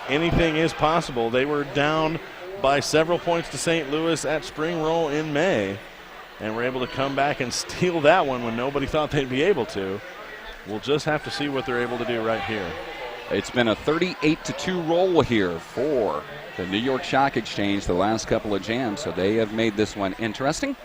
Anything is possible. They were down by several points to St. Louis at Spring Roll in May, and were able to come back and steal that one when nobody thought they'd be able to. We'll just have to see what they're able to do right here. It's been a 38-2 roll here for the New York Shock Exchange the last couple of jams, so they have made this one interesting.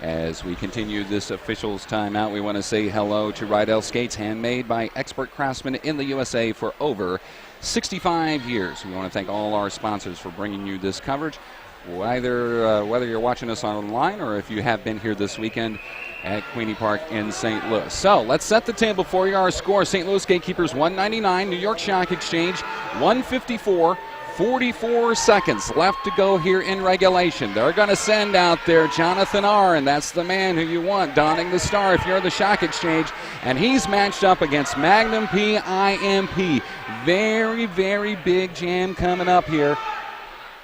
As we continue this officials timeout, we want to say hello to Rydell Skates, handmade by expert craftsmen in the USA for over 65 years. We want to thank all our sponsors for bringing you this coverage, whether you're watching us online or if you have been here this weekend at Queenie Park in St. Louis. So let's set the table for you. Our score: St. Louis Gatekeepers 199, New York Shock Exchange 154. 44 seconds left to go here in regulation. They're going to send out there Jonathan R., and that's the man who you want donning the star if you're the Shock Exchange. And he's matched up against Magnum PIMP. Very, very big jam coming up here.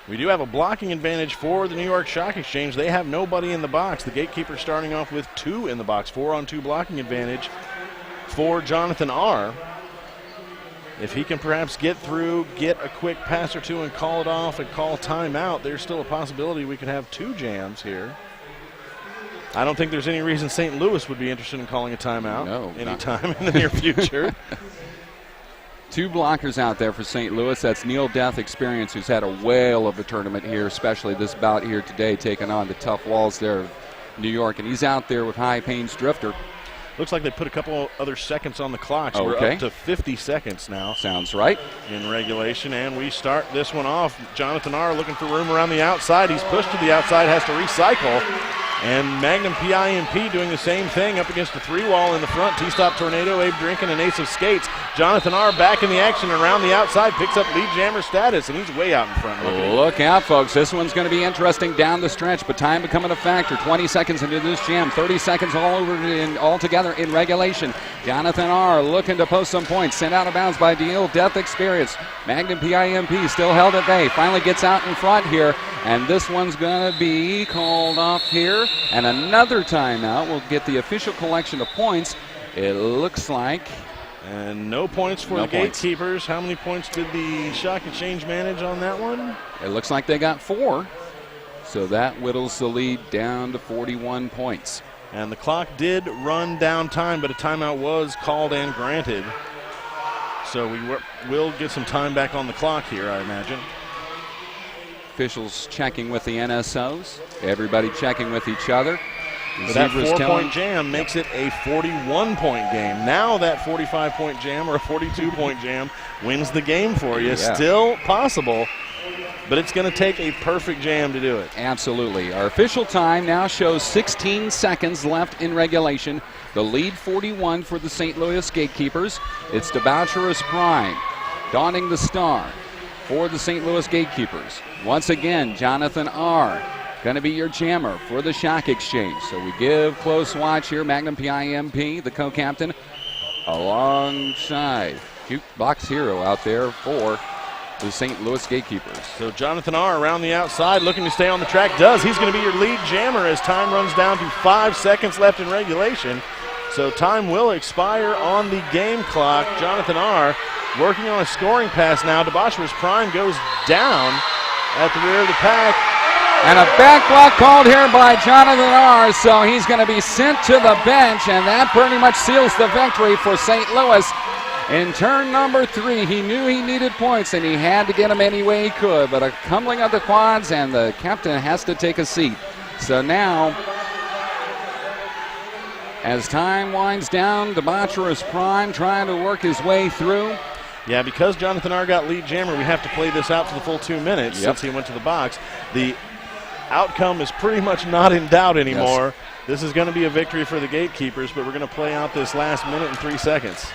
We do have a blocking advantage for the New York Shock Exchange. They have nobody in the box. The Gatekeepers starting off with 2 in the box. 4-on-2 blocking advantage for Jonathan R. If he can perhaps get through, get a quick pass or two and call it off and call timeout, there's still a possibility we could have 2 jams here. I don't think there's any reason St. Louis would be interested in calling a timeout anytime in the near future. 2 blockers out there for St. Louis. That's Neil Death Experience, who's had a whale of a tournament here, especially this bout here today, taking on the tough walls there of New York. And he's out there with High Pains Drifter. Looks like they put a couple other seconds on the clock, so we're up to 50 seconds now. Sounds right. In regulation, and we start this one off. Jonathan R. looking for room around the outside. He's pushed to the outside, has to recycle. And Magnum PIMP doing the same thing up against the 3-wall in the front. T-Stop Tornado, Abe Drinkin, and Ace of Skates. Jonathan R. back in the action around the outside, picks up lead jammer status, and he's way out in front. Look out, folks. This one's going to be interesting down the stretch, but time becoming a factor. 20 seconds into this jam, 30 seconds all together in regulation. Jonathan R. looking to post some points, sent out of bounds by Neil Death Experience. Magnum PIMP still held at bay, finally gets out in front here, and this one's going to be called off here. And another timeout will get the official collection of points, it looks like. And no points for the Gatekeepers. How many points did the Shock Exchange manage on that one? It looks like they got 4. So that whittles the lead down to 41 points. And the clock did run down time, but a timeout was called and granted. So we will get some time back on the clock here, I imagine. Officials checking with the NSOs. Everybody checking with each other. But that 4-point jam makes it a 41-point game. Now that 45-point jam or a 42-point jam wins the game for you. Yeah. Still possible, but it's going to take a perfect jam to do it. Absolutely. Our official time now shows 16 seconds left in regulation. The lead 41 for the St. Louis Gatekeepers. It's Debaucherous Prime donning the star for the St. Louis Gatekeepers. Once again, Jonathan R. going to be your jammer for the Shock Exchange. So we give close watch here. Magnum PIMP, the co-captain, alongside Jukebox Hero out there for the St. Louis Gatekeepers. So Jonathan R. around the outside looking to stay on the track. Does. He's going to be your lead jammer as time runs down to 5 seconds left in regulation. So time will expire on the game clock. Jonathan R. working on a scoring pass now. Debaucherous Prime goes down at the rear of the pack. And a back block called here by Jonathan R. So he's going to be sent to the bench, and that pretty much seals the victory for St. Louis. In turn number 3, he knew he needed points, and he had to get them any way he could. But a tumbling of the quads, and the captain has to take a seat. So now, as time winds down, Debaucherous Prime trying to work his way through. Yeah, because Jonathan R. got lead jammer, we have to play this out for the full 2 minutes since he went to the box. The outcome is pretty much not in doubt anymore. Yes. This is going to be a victory for the Gatekeepers, but we're going to play out this last minute and 3 seconds.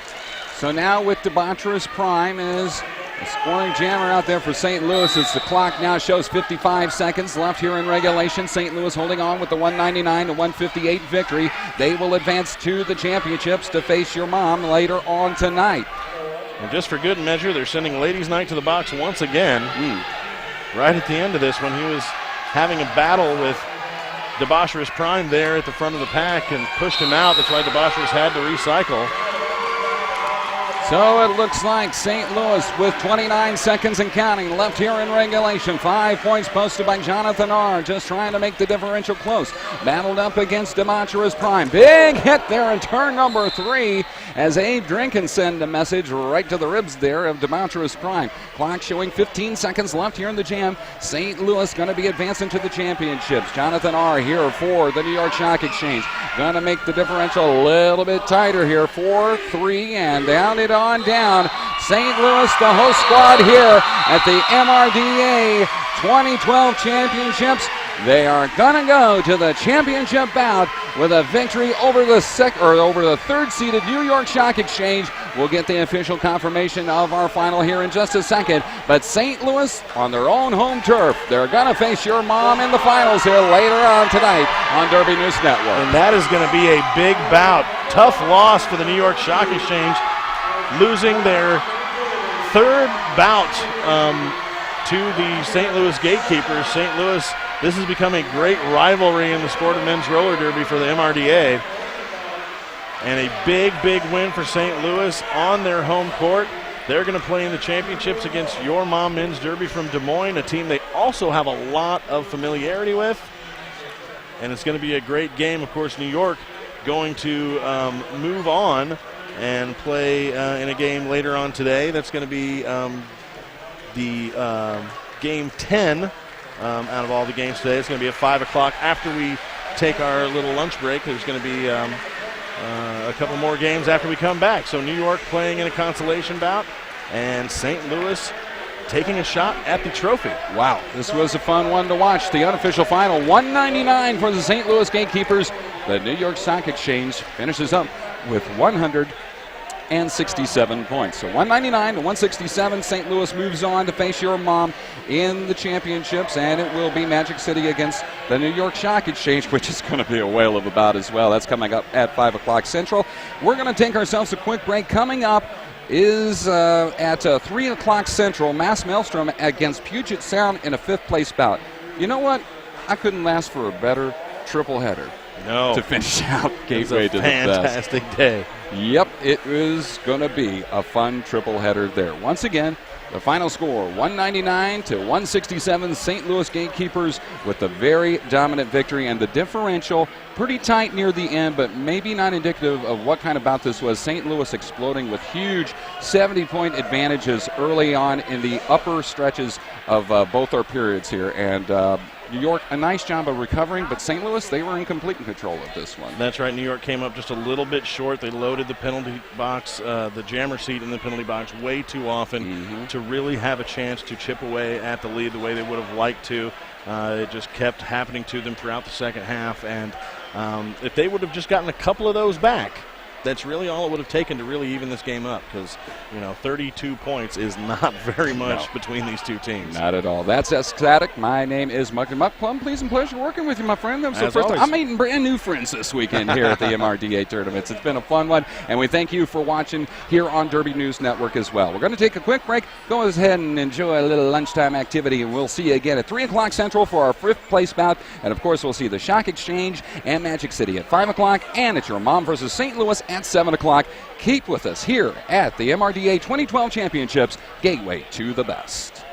So now with Debaucherous Prime is a scoring jammer out there for St. Louis. As the clock now shows 55 seconds left here in regulation. St. Louis holding on with the 199 to 158 victory. They will advance to the championships to face your mom later on tonight. And just for good measure, they're sending Ladies' Night to the box once again. Right at the end of this one, he was having a battle with Debaucherous Prime there at the front of the pack and pushed him out. That's why Debaucherous had to recycle. So it looks like St. Louis with 29 seconds and counting left here in regulation. 5 points posted by Jonathan R. Just trying to make the differential close. Battled up against Debaucherous Prime. Big hit there in turn number 3 as Abe Drinkin send a message right to the ribs there of Debaucherous Prime. Clock showing 15 seconds left here in the jam. St. Louis going to be advancing to the championships. Jonathan R. here for the New York Shock Exchange. Going to make the differential a little bit tighter here. 4-3 and down it on down. St. Louis, the host squad here at the MRDA 2012 Championships. They are going to go to the championship bout with a victory over the third-seeded New York Stock Exchange. We'll get the official confirmation of our final here in just a second. But St. Louis on their own home turf, they're going to face your mom in the finals here later on tonight on Derby News Network. And that is going to be a big bout. Tough loss for the New York Stock Exchange, losing their third bout to the St. Louis Gatekeepers. St. Louis, this has become a great rivalry in the sport of men's roller derby for the MRDA. And a big, big win for St. Louis on their home court. They're going to play in the championships against Your Mom Men's Derby from Des Moines, a team they also have a lot of familiarity with. And it's going to be a great game. Of course, New York going to move on and play in a game later on today. That's going to be the game 10 out of all the games today. It's going to be at 5 o'clock after we take our little lunch break. There's going to be a couple more games after we come back. So New York playing in a consolation bout, and St. Louis taking a shot at the trophy. Wow, this was a fun one to watch. The unofficial final, 199 for the St. Louis Gatekeepers. The New York Stock Exchange finishes up with 167 points. So 199 to 167. St. Louis moves on to face your mom in the championships, and it will be Magic City against the New York Stock Exchange, which is going to be a whale of a bout as well. That's coming up at 5 o'clock Central. We're going to take ourselves a quick break. Coming up is at 3 o'clock Central, Mass Maelstrom against Puget Sound in a fifth-place bout. You know what? I couldn't ask for a better triple header. No. To finish out Gateway to the Best. Fantastic day. Yep, it is going to be a fun triple header there. Once again, the final score, 199 to 167. St. Louis Gatekeepers with the very dominant victory, and the differential pretty tight near the end, but maybe not indicative of what kind of bout this was. St. Louis exploding with huge 70-point advantages early on in the upper stretches of both our periods here. And New York, a nice job of recovering, but St. Louis, they were in complete control of this one. That's right. New York came up just a little bit short. They loaded the penalty box, the jammer seat in the penalty box way too often to really have a chance to chip away at the lead the way they would have liked to. It just kept happening to them throughout the second half, and if they would have just gotten a couple of those back, that's really all it would have taken to really even this game up, because 32 points is not very much between these two teams. Not at all. That's Static. My name is Muck and Muck. Plum, pleased and pleasure working with you, my friend. I'm meeting brand new friends this weekend here at the MRDA tournaments. It's been a fun one, and we thank you for watching here on Derby News Network as well. We're going to take a quick break. Go ahead and enjoy a little lunchtime activity, and we'll see you again at 3 o'clock Central for our fifth place bout. And of course, we'll see the Stock Exchange and Magic City at 5 o'clock, and it's your mom versus St. Louis at 7 o'clock. Keep with us here at the MRDA 2012 Championships, Gateway to the Best.